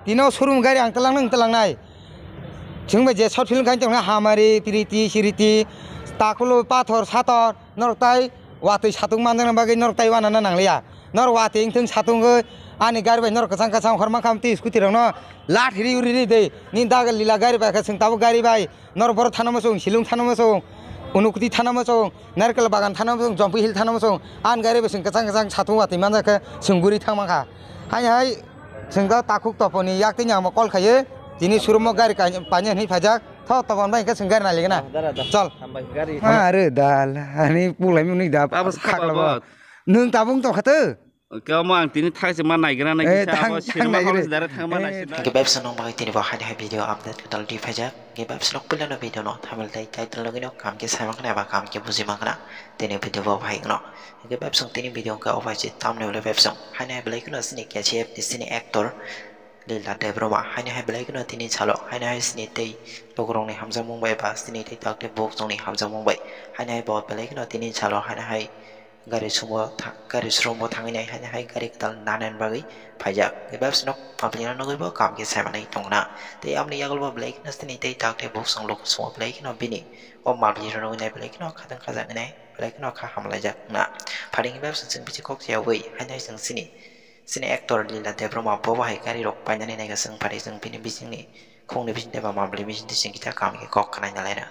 तीनों शोरूम गाड़ी आं तलांनाय जोंबो जे शॉर्ट फिल्म गाइनो हामारि प्रीति सिरिति ताकुलो पाथर सातर नरताय वातै सातुं मानदों बागै नरताय वानाना नांलिया नर वातै इंथों सातुंगो आनि गारि बाय नर कसां कसां हरमा खामति स्कुटि रंनो लाट हिरि उरि दे नि दागल लीला गारि बाय का ताबो गारि बाय नर बर थाना मसों शिलुं थाना मसों उनुकुति थाना मसों नारकेल बागान थाना मसों जम्पि हिल थाना मसों आन गारि बाय कसां कसां सातुं वातै मानजाखो सोंगुरि थांमाखा हाय जोंदा ताकुक तपनि याक्ति न्यामा कल खायो दिनै शोरूमाव गारि पानि हनै फाजाक थ तबन बाय का गारि नालिगोन ना चल आरो दाल आनि बुलाय मुनि दा खागलाबो नों दाबुं तखातो Kamu ang tini thang se mana naikna naik siapa siapa harus darah thang mana sih? Gebab senang banget tini bawa hadiah video update kedal di pajak. Gebab senang pula no video no. Thamil tay title lagi no. Kam ke sama kena apa kam ke buzi makna. Tini video bawa baik no. Gebab senang tini video ka apa sih? Thumbnail le web senang. Hanya beli kena sini kia chef di sini aktor. Lila de broma. Hanya beli kena tini calo. Hanya sini tay logorong ni Hamzah Mumbai pas sini tay tak de box ni Hamzah Mumbai. Hanya bawa beli kena tini calo. Hanya गारि सुरुमो थांनाय हाय गारि कदाल नानेन बागै फाइजाक एबा स्नक पाब्लिना नगैबो काम के सायमानै दंना ते आमनि यागलबो black नस्तिनि ते ताकते बुक्स संग लोक सम ब्लेक न बिनि ओ माब्लि रनगै ब्लेक न खादों खाजागनै ब्लेक न खा हामलायजाक ना फारिं एबा जों बिदि कक्सियाव बै हाय जों सिनि एक्टर लीला देब्रमा बबा हाय गारि रक पाइनानै नायगा जों फारि जों बिनि बिजिंनि खोंनि बिजिं देबा माब्लि बिजिं दिसिं किता काम के कक खानाय नालायना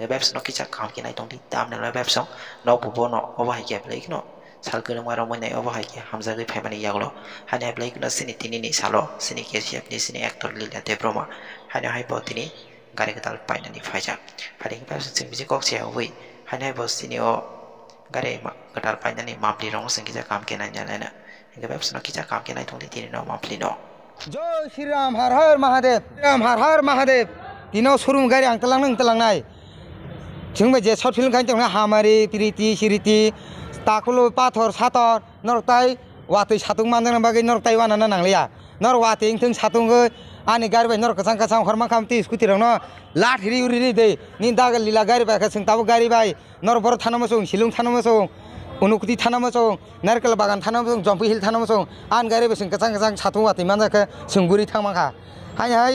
webs no kicha kam ki nai tong di tam na webs no bubo no oba hai ke blake no sal kelong maro mo nai oba hai ke hamza ge phaimani yaglo hane blake no sini tini ni salo sini ke chef ni sini actor lila debroma hane hai bo tini gari ke tal paina ni phaija phari ke webs sing biji kok sia oi hane bo sini o gari ma ketal paina ni mapli rong sing kicha kam ke nai nyala na ke webs no kicha kam ke nai tong di tini no mapli no जय श्री राम हर हर महादेव तीनों showroom गाड़ी आं तलांनाय जोंबो जे short film gyno हामारि प्रीति सिरिति ताकुलो पाथर सातर नरताय वातै सातुं मानदों बागै नरताय वानाना नांलिया नर वातै इंथों सातुंगो आनि गारि बाय नर कसां कसां हरमा खामति स्कुटि रंनो लाट हिरि उरि दे नि दागल लीला गारि बाय का ताबो गारि बाय नर बर थाना मसों शिलुं थाना मसों उनुकुति थाना मसों नारकेल बागान थाना मसों जम्पि हिल थाना मसों आन गारि बाय कसां कसां सातुं वातै मानजाखो सोंगुरि थांमाखा हाय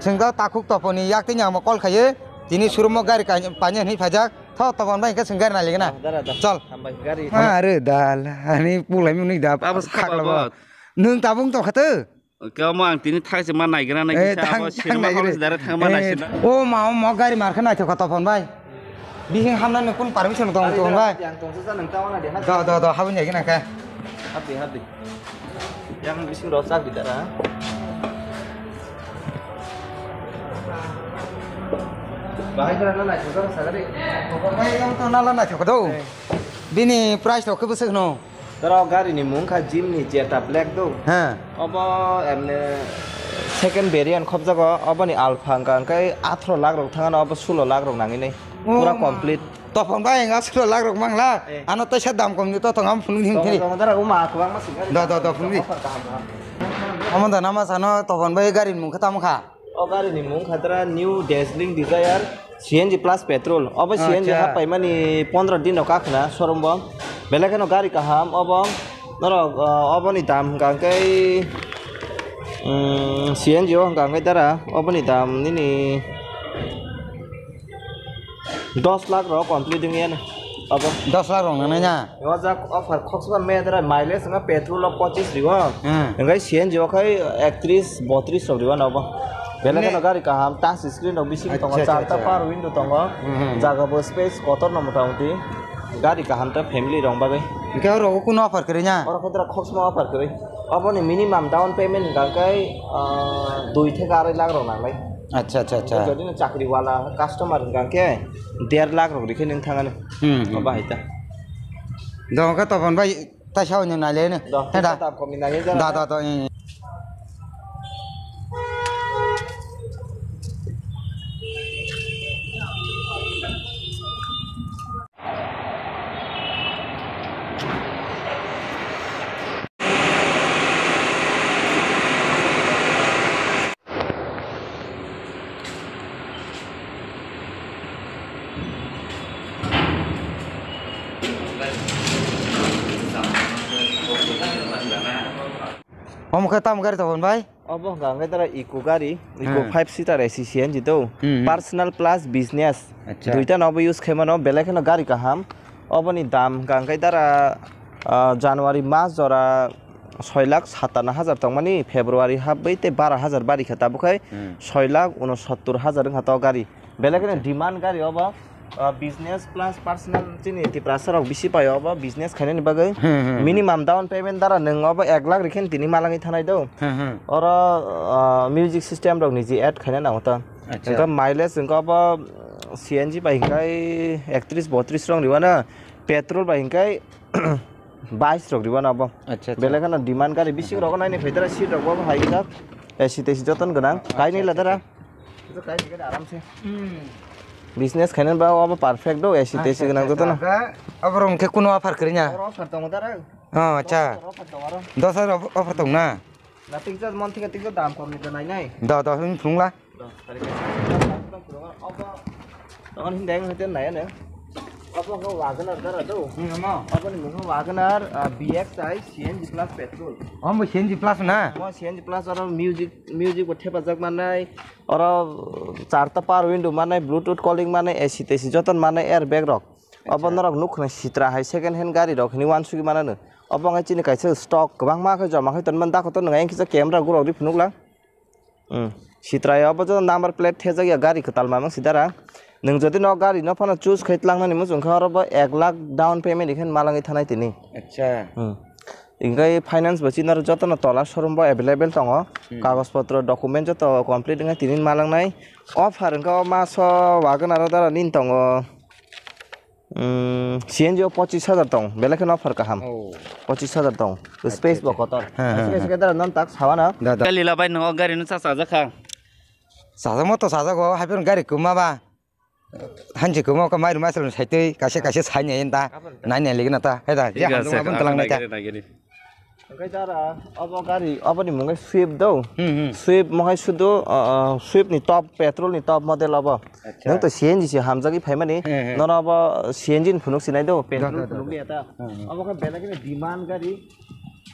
जोंदा ताकुक तपनि याक्ति न्यामा कल खायो दिनै शोरूमाव गारि पानि हनै फाजाक थ तबन बाय का गारि नालिगोन ना चल आरो दाल आनि बुलाय मुनि दा खागलाबो नों दाबुं तखातो Kamu ang tini thang se mana naikna naik siapa siapa harus darah thang mana sih? ओ मा गारि मारखो नायथो का तपन बाय बिहिं हामनानै कोन पारमिसन दं तपन बाय yang tungsu sa nang tawana de द हाबन जायगोन नाका habdi yang bising rosak di darah bahaya karena naik juga sagari तपन बाय गाव त नाला नायथो का दौ बिनि प्राइस थ केबो सखनो Taro gari ni mungka gym ni Jetta Black do. हा Aba emne second variant khop jago aba ni Alpha kai 18 lakh rok thangana aba 16 lakh rok nangi nei. Pura complete. तपन bye गा 16 लाख रक मांगला आनो तैसा दाम कम नि त तंगाम फुनु नि Tong tong tara uma kwang masih gari. द फुनु अमन द नामा सानो तपन बाय गारि मुंखा तामखा Oh gari ni mungka tara new dazzling Desire CNG plus petrol. Aba CNG ha paimani 15 din rok akhna showroom bom. Belakano gari kaham aba naro aba ni dam kai CNG hanggang kai tara aba ni dam ni 10 lakh rok complete dengan apa 10 lakh रक नायना wajak offer khoksban me tara mileage nga petrol 25 riwa engai CNG kai 31 32 riwa aba belakano gari kaham touch screen rok bising tongo charta par window tongo jaga bo space kotor no motamuti gari kaham ta family rong bagai Kau rok kuno offer kerinya orang kontra khoksma offer keri apa ni minimum down payment kai 2 থেকে 2.5 lakh rok nanglai अच्छा jadi na chakri wala customer gangke 1.5 lakh rok dikhe ning thangane apa haita dong ka topon bai ta sao nyu nai le ne da ta kombinasi da Om ke tam gari topon bai Abo gangai tara eco gari eco 5 seater AC CNG to personal plus business duita nobo use khemano belekeno gari kaham oboni dam gangai tara January mas jora 6,57,000 tongmani February habbeite 12,000 bari khata bukai 6,69,000 khata gari belekeno demand gari obo business plus personal chini ti prasar ok bisi payo obo business khainani bagai minimum down payment dara nang obo 1 lakh rikhen tini malangi thanai do oro music system rok niji add khaina na hota engka mileage engka obo CNG ba hingkai 31-32 rong riwana petrol ba hingkai 22 rok riwana obo belekano demand gari bisi rok naini phaidara seat rok obo haika AC tesi joton ganang kaini ladara itu kaini gada aram se business khainen ba obo perfect do AC tesi ganang joton abrong ke kuno offer krinya offer tong dara acha 10 offer tong na na tingja month ke tingja dam kom ni nai nai da hun phungla obo tong hindeng heten nai ne obo ko Wagoner dara do obo ni mung Wagoner BXi CNG plus petrol mo CNG plus na mo CNG plus aro music ko thepa jak manai aro charta power window manai bluetooth calling manai AC tesi joton manai airbag rok obo norok nukhna sitra hai second hand gari rok ni wan sugi manano obo ngai chini kaisa stock kabang ma kha jama khai ton man da ko ton ngai kisa camera guro ri phunukla sitra obo jo number plate thejak ya gari khatal mamang sidara nung jodi no gari no phana choose khaitlang ni mujung kha ro 1 lakh down payment ikhen malangi thanai tini acha इंगाय finance बचिनार जतन तला showroom बा available दङ कागज पत्र document जत complete इंगा तिनिन मालांनाय अफार इंगा मास Wagoner Dara निन दङ CNG 25,000 दङ बेलेखन अफार काहाम 25,000 दङ स्पेस बकतर स्पेस के दारा नन ताक सावाना लीला बाय नंग गारि न सासा जाखा साजा मतो साजा go हाइफोर गारि कुमाबा हानजे कुमा का माइरु मासल साइतै कासे साइने एन्दा नाइने लिगना ता हेदा जे हामजों आबन तलांनाय ता ओंखाय दारा अब गारि अब नि मुंगाय स्विफ्ट दौ स्विफ्ट महाय सुदो स्विफ्ट नि टप पेट्रोल नि टप मडेल अब नों त CNG से हामजागि फाइमानि नन अब CNG नि फुनुक सिनाय दौ पेट्रोल फुनुक नि आता अब का बेलागि डिमान्ड गारि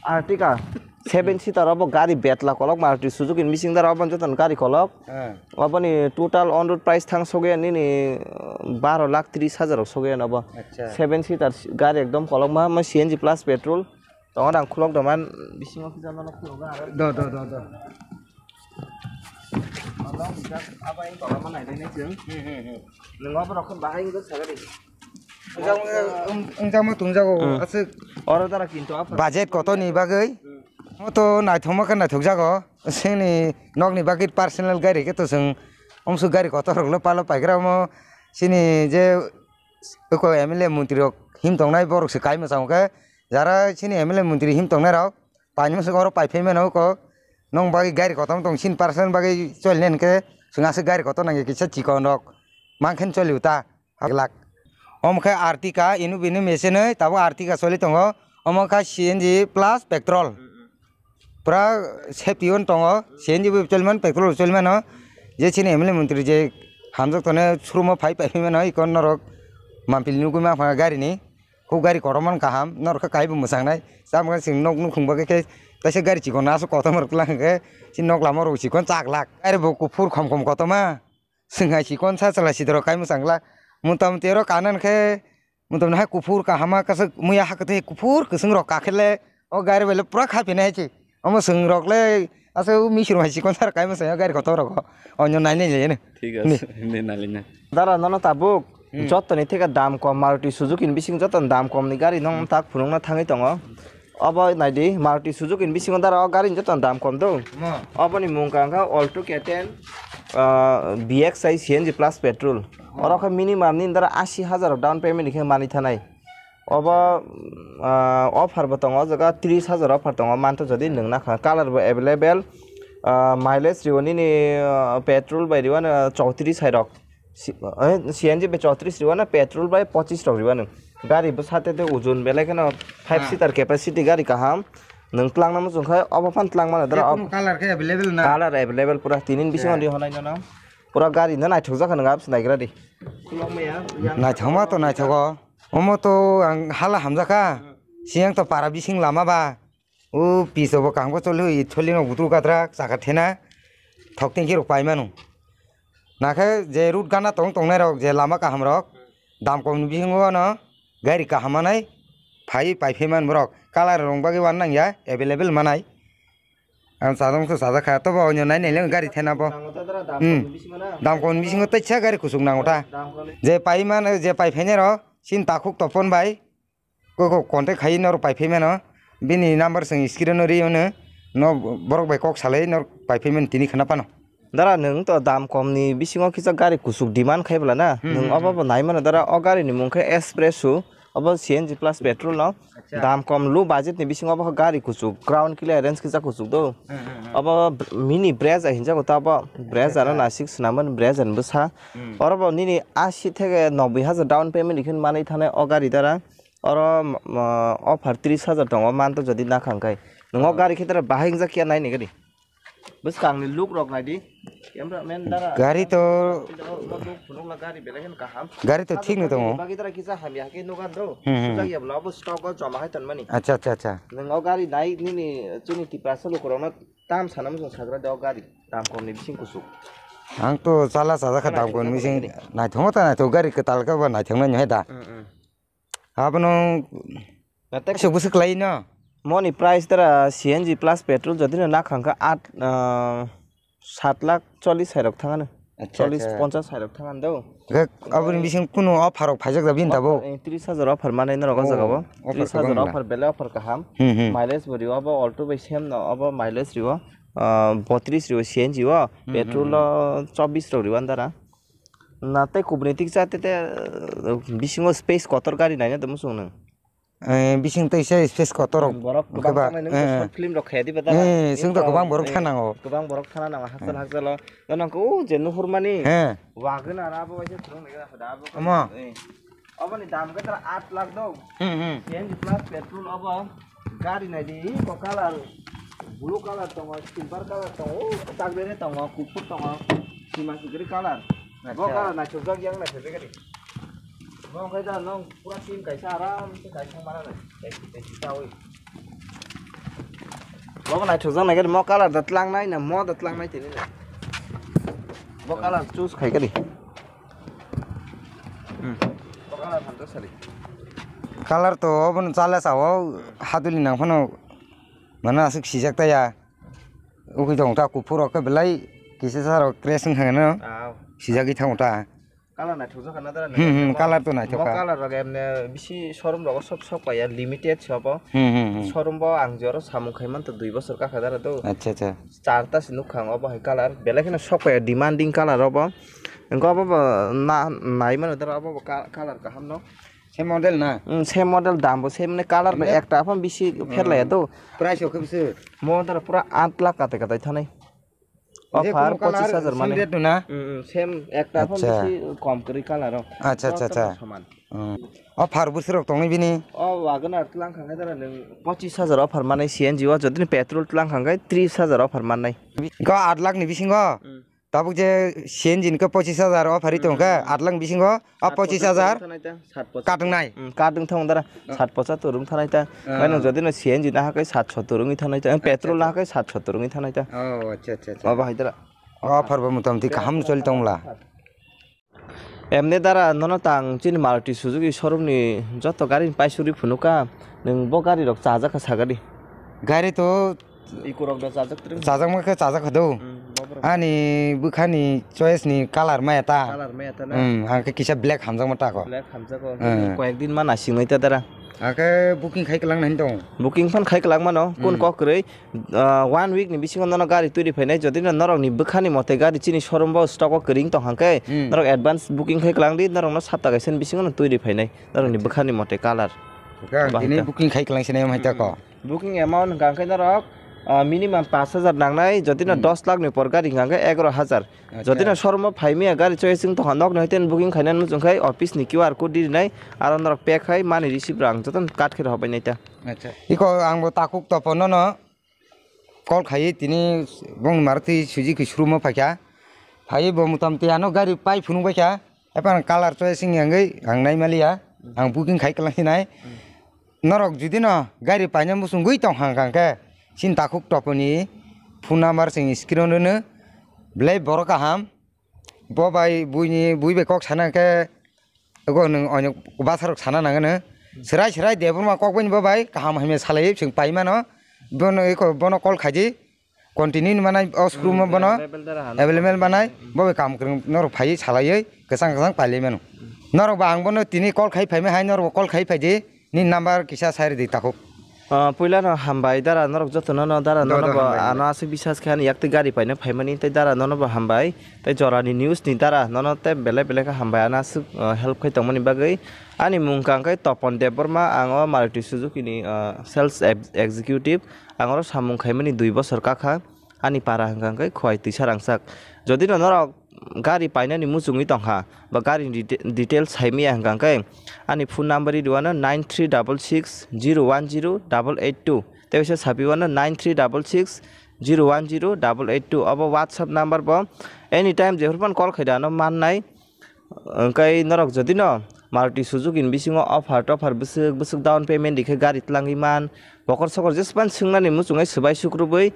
Artica 7 seater अब गारि बेतला कलक मारुति सुजुकी मिसिं दारा अब जतन गारि कलक अब नि टोटल ऑन रोड प्राइस थांग सगे नि 12,30,000 सगे अब 7 seater गारि एकदम कलक मा CNG प्लस पेट्रोल तंग दां खुलक दमान बिसिंग अफ जान न खुलगा the Allah bijak apa yang kalau mana ini jeng nengok berokon bahaya itu sagari Enjang mo tungjago asik oro dara kintu apa budget koto ni bagai moto naithoma kan naithokjago sini nok ni bagit personal gari ke to sing omsu gari koto roglo palo paigra mo sini je ko MLA mantri rok him tongnai borok se kaimo sangke jara sini MLA mantri him tongnai rok paimo se goro paifemen ko nong bagi gari koto tong sin person bagi cholnen ke sungase gari koto nangi kisa chikon rok mangkhen choliuta aglak omkha Artica inu binu mesene tabo Artica soli tongo omkha CNG plus petrol pura safety on tongo CNG cholman petrol cholman no je chini MLA mantri je hamjak tone surumo phai paifemen no ikon norok mampil nu guma pha gari ni ko gari koroman kaham norka kaibu musangnai samga sing nok nu khungba ke kaisa gari chikon aso koto marklang ke sin nok lamor chikon chaklak are bo kufur khom koto ma singhai chikon sa chala sidro kai musangla mutam tero kanan ke mutam ha kufur ka hama kas muya hakate kufur kusung rok kakhele o gari bele pura khapine chi omo sung rok le aso misru hai chikon sar kai musang gari koto rok onyo naine le ne ঠিক আছে নে নালিনা dara nono tabuk jotoni theka dam kom Maruti Suzuki bising joton dam kom ni gari nong tak phunungna thangai tongo abo naidi Maruti Suzuki bising dara gari joton dam kom do abo ni mungkangka Alto K10 BXi CNG plus petrol oro kha minimum ni dara 80,000 down payment ikhe mani thanai abo offer batongo jaga 30,000 offer tongo manto jodi nungna kha color available mileage riwani ni petrol by riwan 34 sairok CNG be 34 riwan petrol by 25 rok riwan gari bo sate te ujun bele kena 5 seater capacity gari kaham nung tlang nam jungkha obo fan tlang mana dara color ke available na color available pura tinin bising on honai na pura gari na nai thokja khana gap sinai gradi naithoma to naithogo omo to hala hamjaka siang to para bising lama ba o piso bo kang bo choli choli no butu katra chaka thena thok teng ki rok pai manu nakhe je root gana tong tong nai rok je lama kaham rok dam kom bihingo no gari kahamanai phai pai pheman rok color rong bagi wan nang ya available manai ang sadong to sada kha to bo nyo nai nei leng gari thena bo dam kom bisingo taicha gari kusung nangota je pai man je pai phene ro sin takhuk topon bai ko contact khai no pai pheman no bini number sing screen no ri no borok bai kok salai no pai pheman tini khana pano dara nung to dam kom ni bisingo kisa gari kusuk demand khaibla na nung abo nai mana dara o gari ni mungkhe espresso abo CNG plus petrol no dam kom low budget ni bisingo abo gari kusuk ground clearance kisa kusuk do abo mini brezza hinja ko abo brezza na 6 naman brezza n busa or abo nini 80 থেকে 90000 down payment ইখন মানাই থানে o gari dara or offer 30000 tong man to jodi na khangkai nung gari khitra bahing ja kia nai ni gari bus kang ni look rok nai di camera man dara gari to gari to thik no to bagi dara kisa hamya ke no gan do lagi ab lob stock go jama hai tan mani acha acha acha nung gari nai ni chuni ti prasa lo korona tam sanam jong sagra de gari tam kom ni bising kusuk ang to sala sa kha dam kon mising nai thong ta nai to gari ka tal ka ba nai thong na da apno natak so busuk lai no moni price dara CNG plus petrol jodi na khangka 7 lakh 40 হাজার থাকা না 40 50 হাজার থাকা দাও abuni bising kuno offer ok phajak da bin dabo 30000 offer mane na roga jagabo 30000 offer bele offer kaham mileage bori abo alto by same no abo mileage riwa 32 riwa CNG wa petrol 24 riwa dara nate kubritik chate te bisingo space kotor gari nai na dum sung bising to ise space kotor ok ba film rok khedi bada sing to gobang borok thanango gobang borok thana na hasal hasal nonko je nuhurmani wagna ara bo je thong lega hada bo ama abo ni dam ka tara 8 lakh do CNG plus petrol abo gari nai di ko color blue color to silver color to tak bere to kupur to sima sigri color bo color na chujak yang na thebe gari Bang kai da nong pura tim kai sa aram se kai sang mana na kai tawi Bang na chujang na gari mo kala datlang nai na mo datlang nai tini na Bo kala choose khai gari Bo kala thanto sari color to obon chala sawo haduli nang phono mana asik sijak ta ya uki dong ta kupuro ka belai kise saro crashing hangana sijagi thangota kala na chujak na dara color to na mo kala rog emne bisi showroom rog sob paya limited shop showroom bo ang joro samung khaiman to 2 বছর ka khadara do acha acha charta sinuk khang obo hai color belakena shop paya demanding color obo engko obo na nai man dara obo color ka hamno same model na same model dam bo same ne color ekta apam bisi ferla do price ok bise mo dara pura 8 lakh kate kate thanai offer 25000 mane na same ekta apam bisi kom kori color acha acha acha offer busrok tongi bini o wagna tlang khangai dara 25000 offer mane CNG wa jodi petrol tlang khangai 30000 offer manai ko 8 lakh ni bisingo tabuk je CNG ka 25000 offer ito ka 8 lakh bisingo 25000 kadung nai kadung thong dara 775 rung thanai ta kaino jodi na CNG na hakai 770 rung thanai ta petrol na hakai 770 rung thanai ta oh acha acha acha baba haidara offer ba mutam ti kaham choli tongla emne dara nono tang chin Maruti Suzuki showroom ni joto gari paisuri phunuka nung bo gari rok chaja ka sagari gari to ikurok da chajak tring chajak ma ka chajak khado ani bukhani choice ni color ma eta na ang ka kisa black hamjang ma ta ko black hamja ko koyekdin ma nasing nai ta dara ake booking khai kalang nai dong booking fan khai kalang ma no kon ko krei 1 week ni bisingo no gari turi phainai jodi na norok ni bukhani mote gari chini showroom bo stock ko kring to hangkai norok advance booking khai kalang di norok no 7 gaisen bisingo no turi phainai norok ni bukhani mote color ini booking khai kalang sinai ma ta ko booking amount gangkai norok minimum 5000 nangnai jodi na 10 lakh ni por gari gangkai 11000 jodi na showroom phaimi gari choicing to hanok na hiten booking khainan mu jongkai office ni QR code di nai ar norok pay khai mani receive rang joton kat khe hobai nai ta acha iko angbo takuk to pono no call khai tini bong Maruti Suzuki showroom phakya phai bo mutam te ano gari pai phunu bakya epan color choicing angai angnai malia ang booking khai kalang sinai norok judi no gari paina musung gui tong hang kang ke sin takuk toponi phone number sing screen no blai bor kaham bo bai buini buibe kok sana ke go nung onyo basarok sana nangane serai debur ma kok bani bo bai kaham hame salai sing paima no bono eko bono call khaji continue manai oscrew ma bono available manai bo kam krung norok phai salai kesang paile meno norok bang bono tini call khai phai me hai norok call khai phai je ni number kisa sairi di takuk puila no hambai dara norok joto no dara no ano ase bisas khan yakte gari paina phaimani tai dara no hambai tai jorani news ni dara no te bele ka hambai ana su help khai tongmani bagai ani mungkang kai topon deborma ango Maruti Suzuki ni sales executive angoro samung khaimani 2 bosor kakha ani para hangkang kai khoi tisarangsak jodi no norok gari painani musungni tongha ba gari details haimi hangkang kai ani phone number ri duana 9366010882 tebise sabiwana 9366010882 abo whatsapp number bo anytime jehurpan call khaidano mannai kai norok jodi no Maruti Suzuki bisingo offer busuk down payment dikhe gari tlangi man bokor sokor jespan singnani musungai subai sukrubai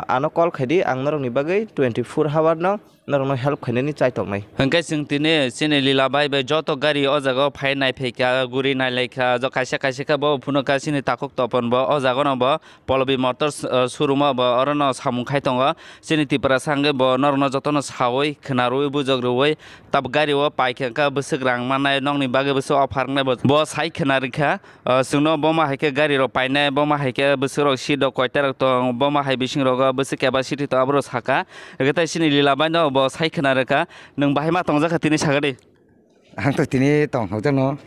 ano call khaidi ang norok ni bagai 24 hour no norok help khainani chaitok nai hangkai singtine sine lila bai bai joto gari o jaga phai nai pheka guri nai lekha jo kaisa ka bo phuno ka sine takuk topon bo o jaga no bo Polobi Motors showroom bo orono samung khai tongo sine tipra sange bo norno joto no sawoi khnaroi bujogroi tab gari o paikha ka busuk rang manai nong ni bagai busu offer nai bo sai khnarikha sungno bo ma haike gari ro painai bo ma haike busuro sido koiter tong bo ma hai bising ro busuk capacity to abro saka geta sine lila bai no bo sai khnarika nung bahai ma tongja khatini sagade ang to tini tong hojang no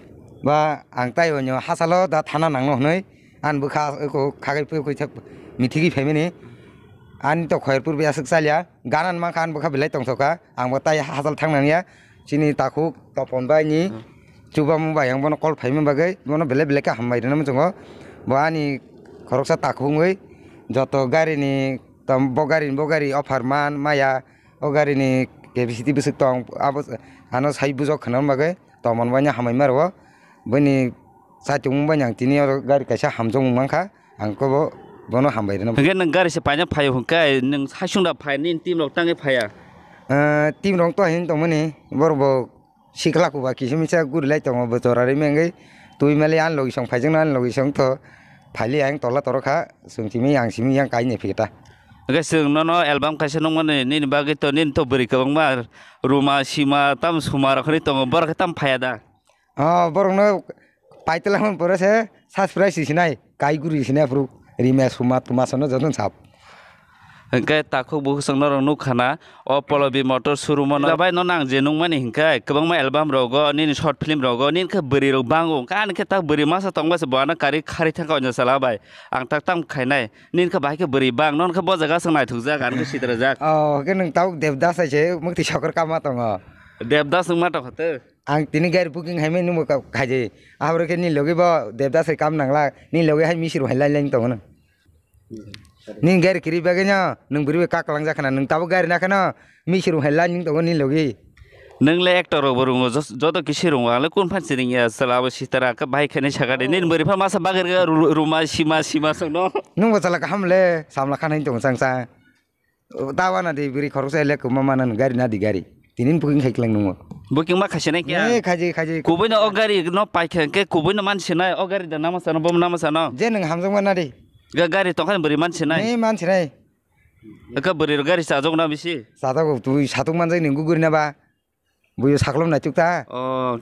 ba ang tai onyo hasalo da thana nangno hnoi an bu kha ko khagai pu ko mithigi family an to khairpur be asuk salya ganan ma khan bu kha bilai tong soka ang bo tai hasal thangnania sini takuk topon bai ni chuba mu bai ang bono call family bagai bono bele ka hambai na mo jongo bo ani khoroksa takungoi joto gari ni tam bogari offer man maya o gari ni capacity busuk tong abo ano sai bujok khanan bagai tomon banya hamai maro bani sa chung banyang tini gari kaisa hamjong mangkha angko bo bono hambai na nge nang gari se paina phai hunkai nang sasungda phai nin team lok tangai phaya team rong to hin tongmani borbo sikla ku ba kisimisa gurlai tong bo torare mengai tui mali an logi song phajang an logi song to phali ang tola torokha sungtimi ang simi yang kai ne phita Gasing no album kasi nung ano nin bagay to nin to beri kabang mar rumah sima tam sumara kani to bar katam payada borong no paitelang pura se surprise sinai kai guru sinai pru rime suma tumasono jadon sap hingkai takuk buku sang norong nuk khana o Polobi Motors showroom no bai no nang je nung mani hingkai kabang ma album rogo nin short film rogo nin ka beri rog bango kan ke tak beri masa tongba se bana kari khari thangka onja sala bai ang tak tam khainai nin ka bai ke beri bang non ka bo jaga sang nai thukja gan ke sitra jak ke nang tau devdas ase mukti shakar kama tongo devdas ma to khate ang tini gari booking hai me numo ka khaje abro ke ni logi bo devdas kam nangla ni logi hai misir hai lain tongo na ning gari kiri baganya nung beri ka kalang jakana nung tau gari nakana misir hai lain tongo ni logi nung le actor borungo joto kisirung wala kun phan siring ya salabo sitara ka bai khane sagade nin beri pha masa bagar ga ruma sima sang no nung bacala ka hamle samla khan tong sangsa tawana de beri khorsa le ko mama nan gari na di gari tinin booking khaiklang nungo booking ma khasene kya khaji kubai no ogari no paikhe ke kubai no man sinai ogari da nama sana bom nama sana je nung hamjong mana de ga gari to kan beri man sinai nei man sinai ka beri gari sa jong na bisi sa ta ko tu satung man jai ningu guri na ba buyo saklom na chukta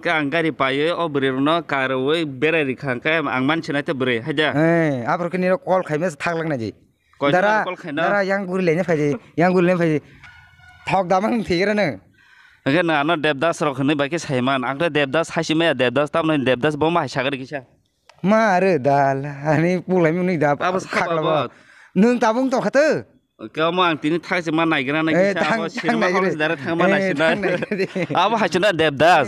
ka ang gari paye o beri no karoi berari khang ka ang man sinai te beri haja apro ke ni call khaime thaklang na ji dara dara yang guri lene phaji yang guri lene phaji thok damang thigera na again na devdas ro khne ba ke saiman ang devdas hasime devdas tam no devdas bo ma sagar kisa Mare dal ani pulai muni da khakla nung tabung to khate ka mo ang tini thak se ma nai gra na kisa abo sirma ko dara thang ma na sina abo hachna devdas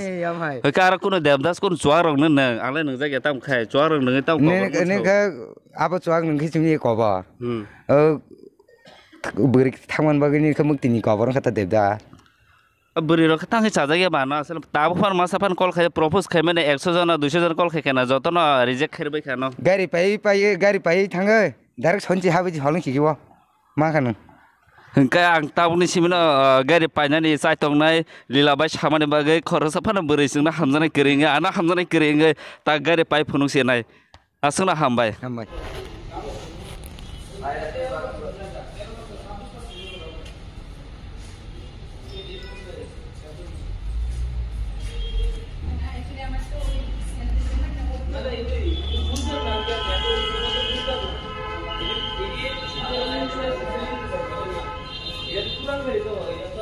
ka ra kuno devdas kun chuar rong na ang le nung ja tam khai chuar rong nung tam ko ne ka abo chuar nung khisi ko ba beri thangman bagini ka mukti ni ko ba khata devda बुरी रख तांगे चाजा के बाना असल ताब फर मासा fun call खाय propose खाय माने 100 जन 200 जन कॉल खाय केना जत न रिजेक्ट खैरबाय खानो गारि पायै थाङो डाइरेक्ट सनसि हाबि हलंखिगो मा खानो हंका आं टाउननि सिमनो गारि पायनानै चाइतंनाय लीलाबाय सामानि बागै खरसा फान बोरै जोंना हामजानाय गोरेङै आना हामजानाय गोरेङै ता गारि पाय फुनुंसेनाय आसोना हामबाय Kurang dari itu.